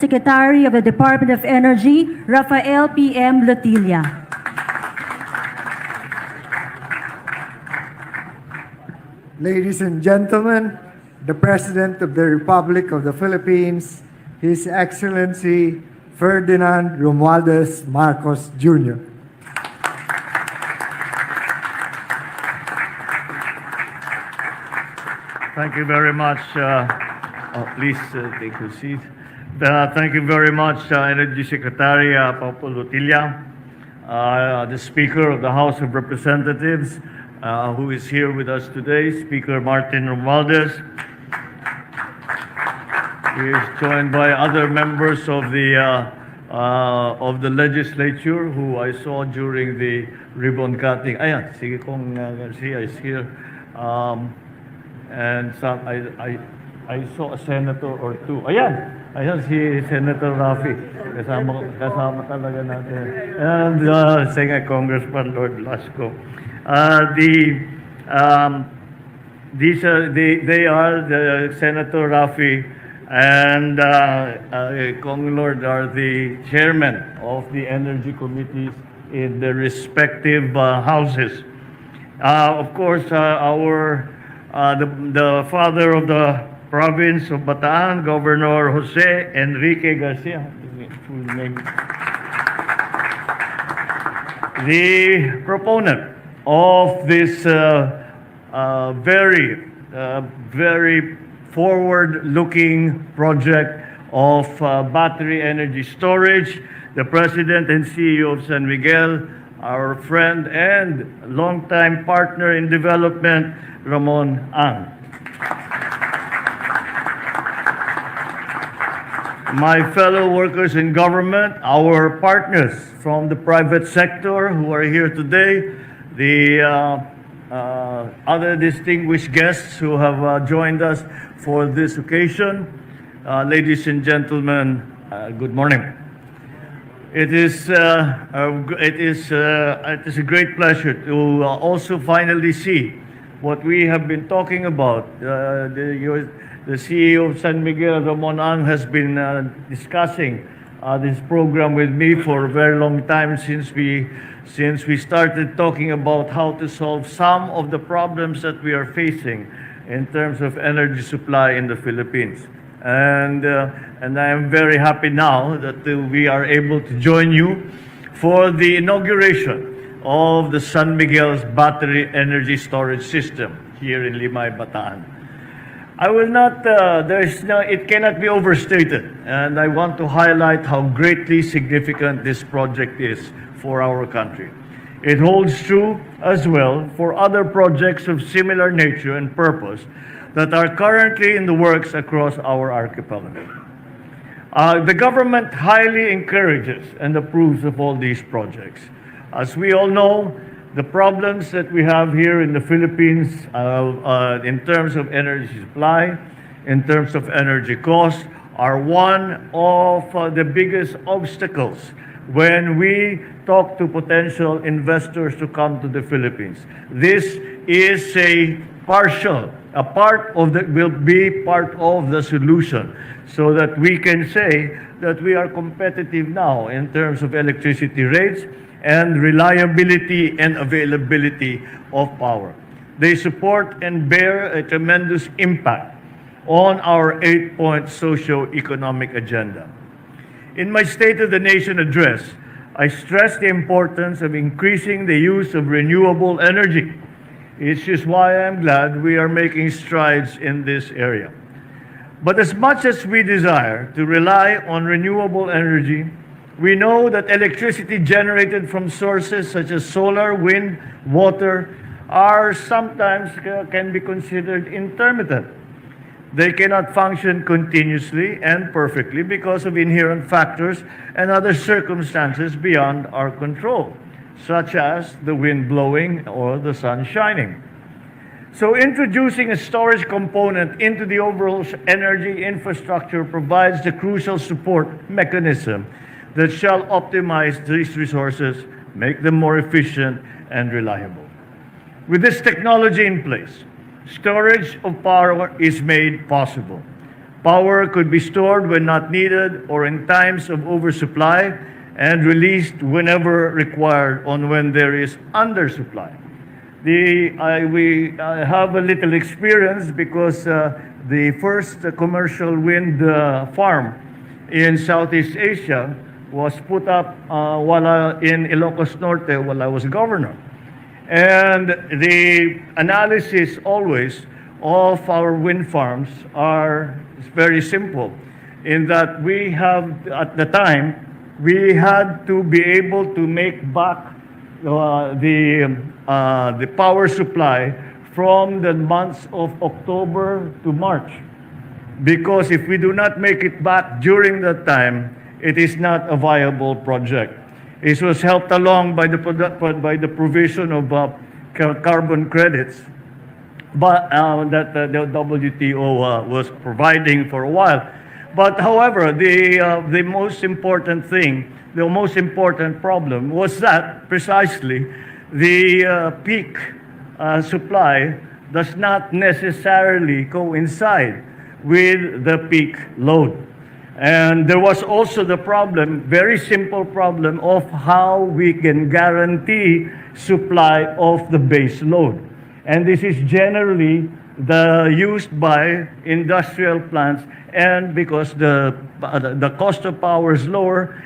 Secretary of the Department of Energy, Rafael P.M. Lotilla. Ladies and gentlemen, the President of the Republic of the Philippines, His Excellency Ferdinand Romualdez Marcos Jr. Thank you very much. Please take your seat. Thank you very much, Energy Secretary Papo Lotilla, the Speaker of the House of Representatives, who is here with us today, Speaker Martin Romualdez. He is joined by other members of the legislature who I saw during the ribbon cutting. Ayan, sige kong Garcia is here. And some, I saw a senator or two. Ayan si Senator Rafi. Kasama talaga natin. And Congressman Lord Blasco. They are the Senator Rafi and Kong Lord are the chairman of the energy committees in the respective houses. Of course, the father of the province of Bataan, Governor Jose Enrique Garcia, full name. The proponent of this very forward-looking project of battery energy storage, the President and CEO of San Miguel, our friend and longtime partner in development, Ramon Ang. My fellow workers in government, our partners from the private sector who are here today, the other distinguished guests who have joined us for this occasion, ladies and gentlemen, good morning. It is a great pleasure to also finally see what we have been talking about. The CEO of San Miguel, Ramon Ang, has been discussing this program with me for a very long time since we started talking about how to solve some of the problems that we are facing in terms of energy supply in the Philippines. And I am very happy now that we are able to join you for the inauguration of the San Miguel's battery energy storage system here in Limay, Bataan. I will not, it cannot be overstated, and I want to highlight how greatly significant this project is for our country. It holds true as well for other projects of similar nature and purpose that are currently in the works across our archipelago. The government highly encourages and approves of all these projects. As we all know, the problems that we have here in the Philippines in terms of energy supply, in terms of energy cost, are one of the biggest obstacles when we talk to potential investors to come to the Philippines. This is will be part of the solution so that we can say that we are competitive now in terms of electricity rates and reliability and availability of power. They support and bear a tremendous impact on our 8-point socio-economic agenda. In my State of the Nation address, I stressed the importance of increasing the use of renewable energy. It's just why I'm glad we are making strides in this area. But as much as we desire to rely on renewable energy, we know that electricity generated from sources such as solar, wind, water are sometimes can be considered intermittent. They cannot function continuously and perfectly because of inherent factors and other circumstances beyond our control, such as the wind blowing or the sun shining. So introducing a storage component into the overall energy infrastructure provides the crucial support mechanism that shall optimize these resources, make them more efficient and reliable. With this technology in place, storage of power is made possible. Power could be stored when not needed or in times of oversupply and released whenever required on when there is undersupply. We have a little experience because the first commercial wind farm in Southeast Asia was put up in Ilocos Norte while I was governor. And the analysis always of our wind farms are very simple in that we have, at the time, we had to be able to make back the power supply from the months of October to March. Because if we do not make it back during that time, it is not a viable project. It was helped along by the provision of carbon credits, but that the WTO was providing for a while. But however, the most important thing, the most important problem was that precisely the peak supply does not necessarily coincide with the peak load. And there was also the problem, very simple problem, of how we can guarantee supply of the base load. And this is generally used by industrial plants, and because the cost of power is lower,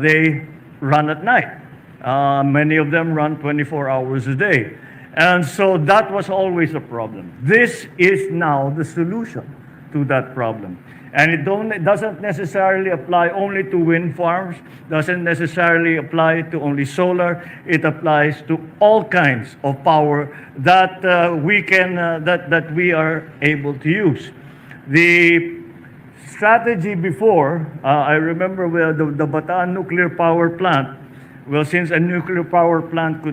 they run at night. Many of them run 24 hours a day. And so that was always a problem. This is now the solution to that problem. And it doesn't necessarily apply only to wind farms, doesn't necessarily apply to only solar. It applies to all kinds of power that that we are able to use. The strategy before, I remember the Bataan nuclear power plant. Well, since a nuclear power plant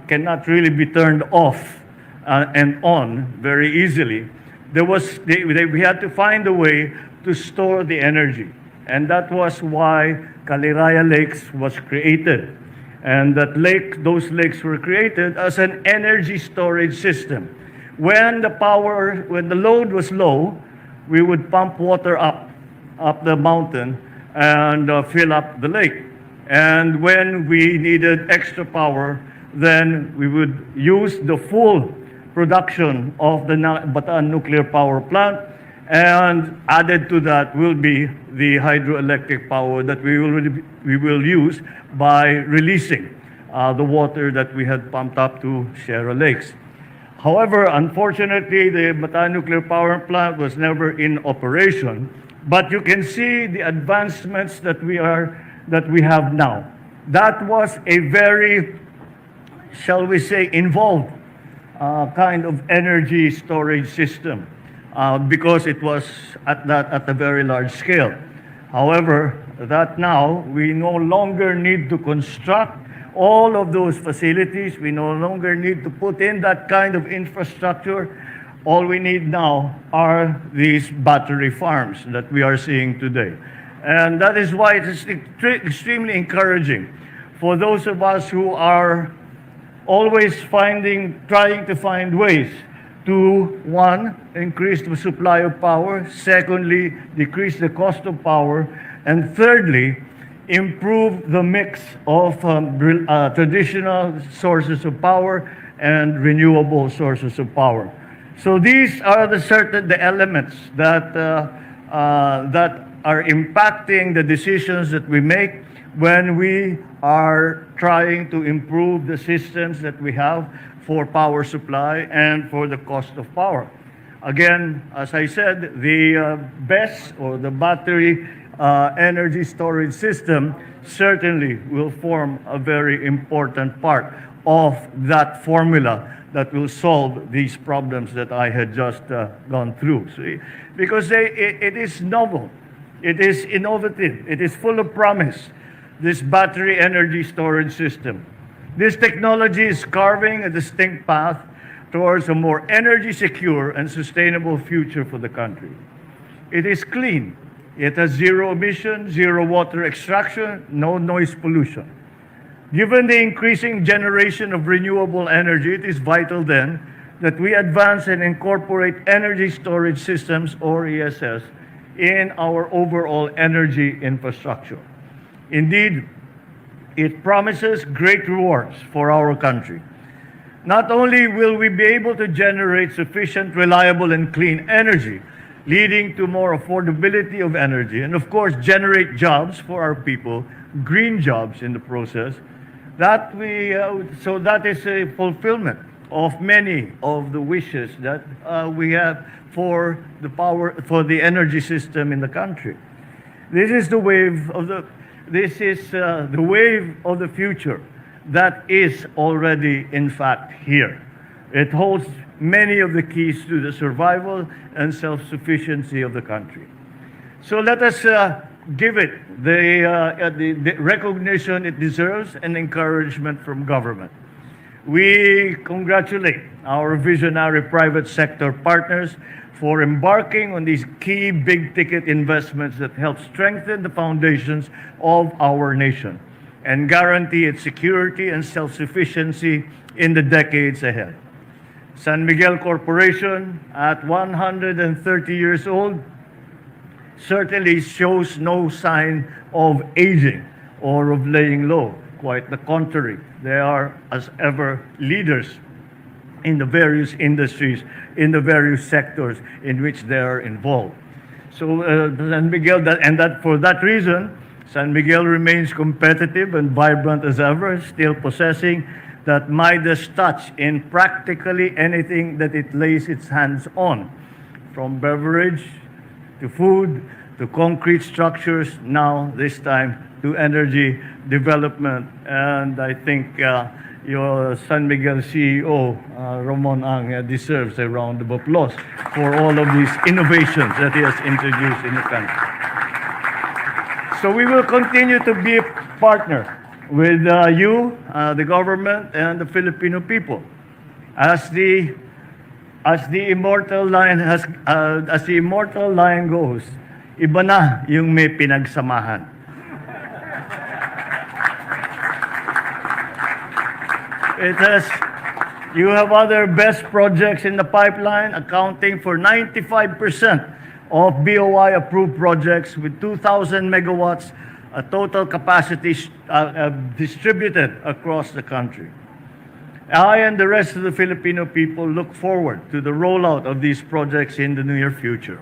cannot really be turned off and on very easily, we had to find a way to store the energy. And that was why Caliraya Lakes was created. And those lakes were created as an energy storage system. When the load was low, we would pump water up the mountain and fill up the lake. And when we needed extra power, then we would use the full production of the Bataan nuclear power plant, and added to that will be the hydroelectric power that we will use by releasing the water that we had pumped up to Sierra Lakes. However, unfortunately, the Bataan nuclear power plant was never in operation, but you can see the advancements that we have now. That was a very, shall we say, involved kind of energy storage system because it was at a very large scale. However, that now we no longer need to construct all of those facilities. We no longer need to put in that kind of infrastructure. All we need now are these battery farms that we are seeing today. And that is why it is extremely encouraging for those of us who are always trying to find ways to, one, increase the supply of power, secondly, decrease the cost of power, and thirdly, improve the mix of traditional sources of power and renewable sources of power. So these are the elements that are impacting the decisions that we make when we are trying to improve the systems that we have for power supply and for the cost of power. Again, as I said, the BESS, or the battery energy storage system, certainly will form a very important part of that formula that will solve these problems that I had just gone through. See? Because it is novel, it is innovative, it is full of promise, this battery energy storage system. This technology is carving a distinct path towards a more energy secure and sustainable future for the country. It is clean. It has zero emission, zero water extraction, no noise pollution. Given the increasing generation of renewable energy, it is vital then that we advance and incorporate energy storage systems, or ESS, in our overall energy infrastructure. Indeed, it promises great rewards for our country. Not only will we be able to generate sufficient, reliable, and clean energy, leading to more affordability of energy, and of course, generate jobs for our people, green jobs in the process, so that is a fulfillment of many of the wishes that we have for the energy system in the country. This is the wave of the wave of the future that is already, in fact, here. It holds many of the keys to the survival and self-sufficiency of the country. So let us give it the recognition it deserves and encouragement from government. We congratulate our visionary private sector partners for embarking on these key big-ticket investments that help strengthen the foundations of our nation and guarantee its security and self-sufficiency in the decades ahead. San Miguel Corporation, at 130 years old, certainly shows no sign of aging or of laying low. Quite the contrary. They are, as ever, leaders in the various industries, in the various sectors in which they are involved. So San Miguel, for that reason, San Miguel remains competitive and vibrant as ever, still possessing that Midas touch in practically anything that it lays its hands on, from beverage to food to concrete structures, now this time to energy development. And I think your San Miguel CEO, Ramon Ang, deserves a round of applause for all of these innovations that he has introduced in the country. So we will continue to be a partner with you, the government, and the Filipino people. As the immortal line goes, iba na yung may pinagsamahan. You have other best projects in the pipeline, accounting for 95% of BOI approved projects with 2,000 megawatts total capacity distributed across the country. I and the rest of the Filipino people look forward to the rollout of these projects in the near future.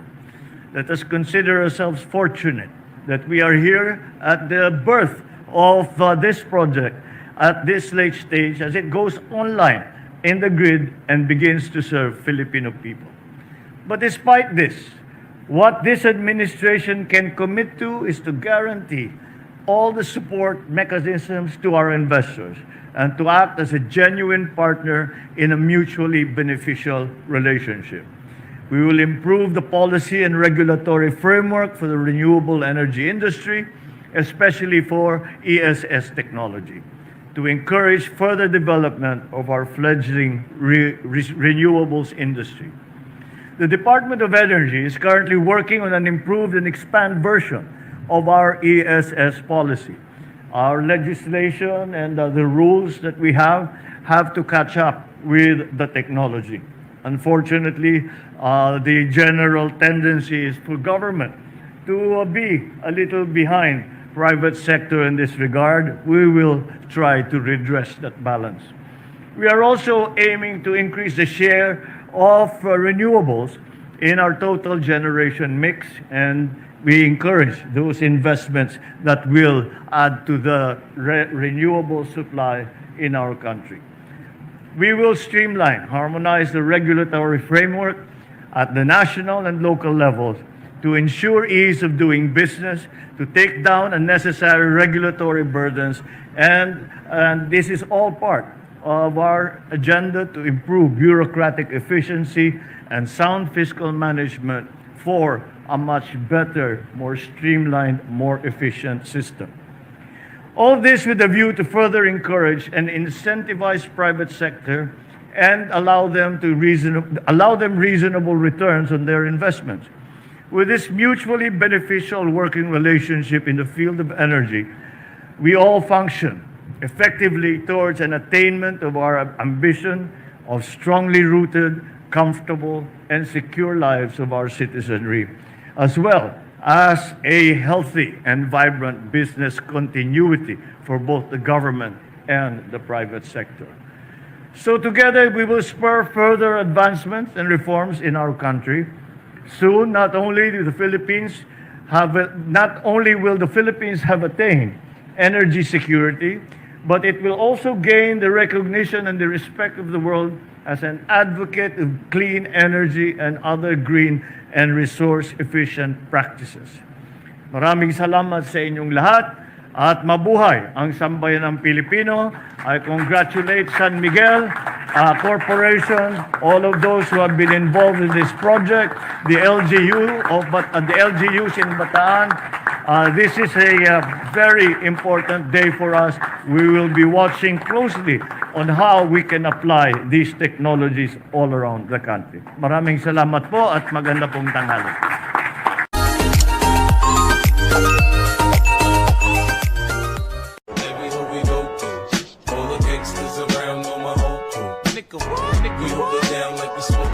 Let us consider ourselves fortunate that we are here at the birth of this project at this late stage as it goes online in the grid and begins to serve Filipino people. But despite this, what this administration can commit to is to guarantee all the support mechanisms to our investors and to act as a genuine partner in a mutually beneficial relationship. We will improve the policy and regulatory framework for the renewable energy industry, especially for ESS technology, to encourage further development of our fledgling renewables industry. The Department of Energy is currently working on an improved and expanded version of our ESS policy. Our legislation and the rules that we have to catch up with the technology. Unfortunately, the general tendency is for government to be a little behind private sector in this regard. We will try to redress that balance. We are also aiming to increase the share of renewables in our total generation mix, and we encourage those investments that will add to the renewable supply in our country. We will streamline, harmonize the regulatory framework at the national and local levels to ensure ease of doing business, to take down unnecessary regulatory burdens, and this is all part of our agenda to improve bureaucratic efficiency and sound fiscal management for a much better, more streamlined, more efficient system. All this with a view to further encourage and incentivize private sector and allow them reasonable returns on their investments. With this mutually beneficial working relationship in the field of energy, we all function effectively towards an attainment of our ambition of strongly rooted, comfortable, and secure lives of our citizenry, as well as a healthy and vibrant business continuity for both the government and the private sector. So together we will spur further advancements and reforms in our country. Soon, not only will the Philippines have attained energy security, but it will also gain the recognition and the respect of the world as an advocate of clean energy and other green and resource-efficient practices. Maraming salamat sa inyong lahat at mabuhay ang sambayan ng Pilipino. I congratulate San Miguel Corporation, all of those who have been involved in this project, the LGUs in Bataan. This is a very important day for us. We will be watching closely on how we can apply these technologies all around the country. Maraming salamat po at maganda pong tanghali. All the gangsters around know my whole crew. We hold it down like we supposed